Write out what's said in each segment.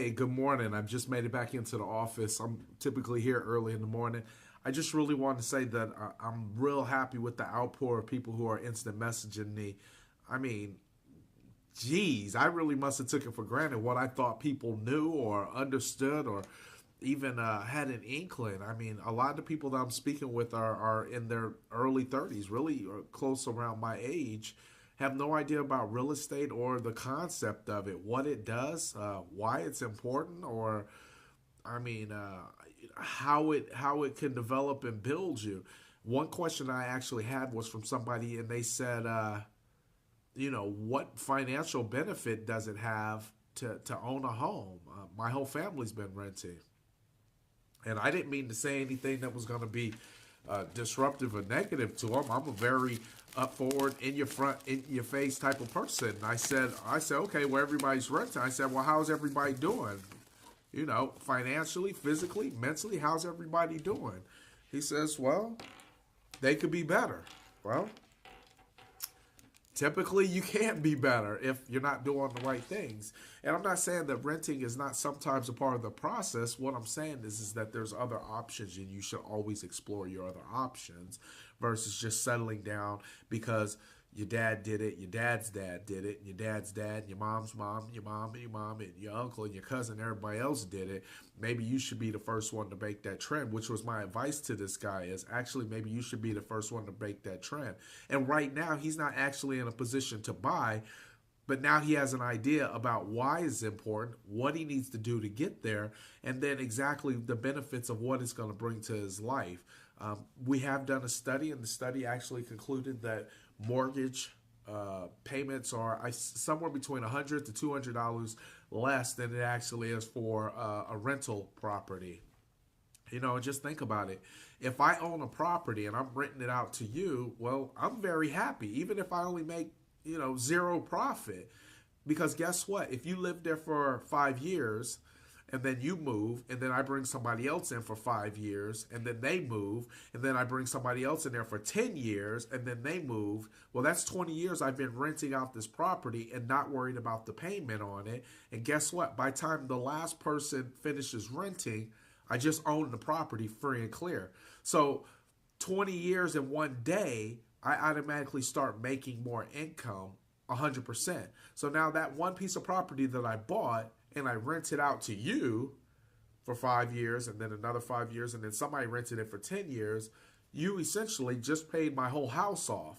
Hey, good morning. I've just made it back into the office. I'm typically here early in the morning. I just really want to say that I'm real happy with the outpour of people who are instant messaging me. I mean, geez, I really must have took it for granted what I thought people knew or understood or even had an inkling. I mean, a lot of the people that I'm speaking with are in their early 30s, really close around my age, have no idea about real estate or the concept of it, what it does, why it's important, or I mean, how it can develop and build you. One question I actually had was from somebody, and they said, what financial benefit does it have to own a home? My whole family's been renting. And I didn't mean to say anything that was going to be disruptive or negative to them. I'm a very up forward, in your face type of person. I said, okay, well, everybody's renting. I said, well, how's everybody doing? Financially, physically, mentally, how's everybody doing? He says, well, they could be better. Well, typically you can't be better if you're not doing the right things. And I'm not saying that renting is not sometimes a part of the process. What I'm saying is that there's other options, and you should always explore your other options versus just settling down because your dad did it, your dad's dad did it, and your dad's dad, and your mom's mom, and your mom, and your mom, and your uncle, and your cousin, everybody else did it. Maybe you should be the first one to break that trend, which was my advice to this guy is actually maybe you should be the first one to break that trend. And right now, he's not actually in a position to buy, but now he has an idea about why it's important, what he needs to do to get there, and then exactly the benefits of what it's going to bring to his life. We have done a study, and the study actually concluded that mortgage payments are somewhere between $100 to $200 less than it actually is for a rental property. Just think about it. If I own a property and I'm renting it out to you, well, I'm very happy, even if I only make zero profit, because guess what? If you live there for 5 years and then you move, and then I bring somebody else in for 5 years, and then they move, and then I bring somebody else in there for 10 years, and then they move. Well, that's 20 years I've been renting out this property and not worried about the payment on it. And guess what? By the time the last person finishes renting, I just own the property free and clear. So 20 years in one day, I automatically start making more income 100%. So now that one piece of property that I bought and I rent it out to you for 5 years, and then another 5 years, and then somebody rented it for 10 years, you essentially just paid my whole house off.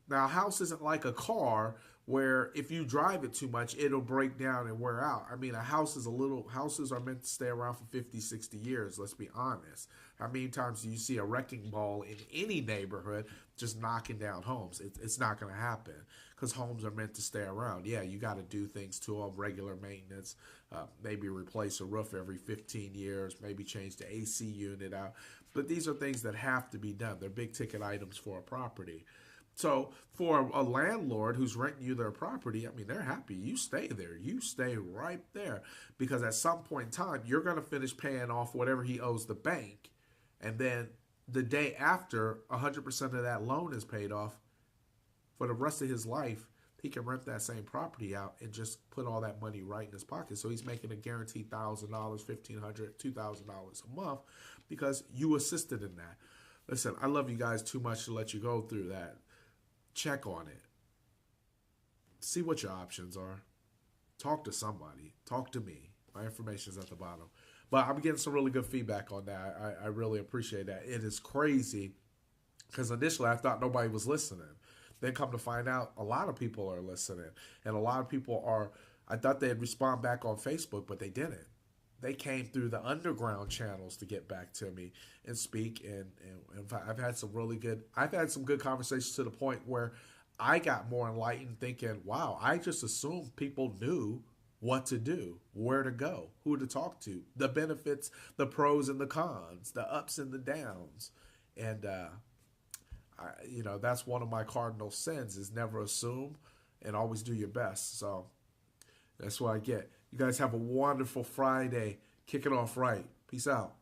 Now, a house isn't like a car where if you drive it too much, it'll break down and wear out. I mean, houses are meant to stay around for 50, 60 years, let's be honest. How many times do you see a wrecking ball in any neighborhood just knocking down homes? It's not going to happen because homes are meant to stay around. Yeah, you got to do things to them, regular maintenance, maybe replace a roof every 15 years, maybe change the AC unit out. But these are things that have to be done. They're big ticket items for a property. So for a landlord who's renting you their property, I mean, they're happy. You stay there. You stay right there because at some point in time, you're going to finish paying off whatever he owes the bank. And then the day after 100% of that loan is paid off, for the rest of his life, he can rent that same property out and just put all that money right in his pocket. So he's making a guaranteed $1,000, $1,500, $2,000 a month because you assisted in that. Listen, I love you guys too much to let you go through that. Check on it. See what your options are. Talk to somebody. Talk to me. My information is at the bottom. But I'm getting some really good feedback on that. I really appreciate that. It is crazy because initially I thought nobody was listening. Then come to find out a lot of people are listening. And a lot of people I thought they'd respond back on Facebook, but they didn't. They came through the underground channels to get back to me and speak. And I've had some good conversations to the point where I got more enlightened thinking, wow, I just assumed people knew what to do, where to go, who to talk to, the benefits, the pros and the cons, the ups and the downs. And, that's one of my cardinal sins is never assume and always do your best. So that's what I get. You guys have a wonderful Friday. Kick it off right. Peace out.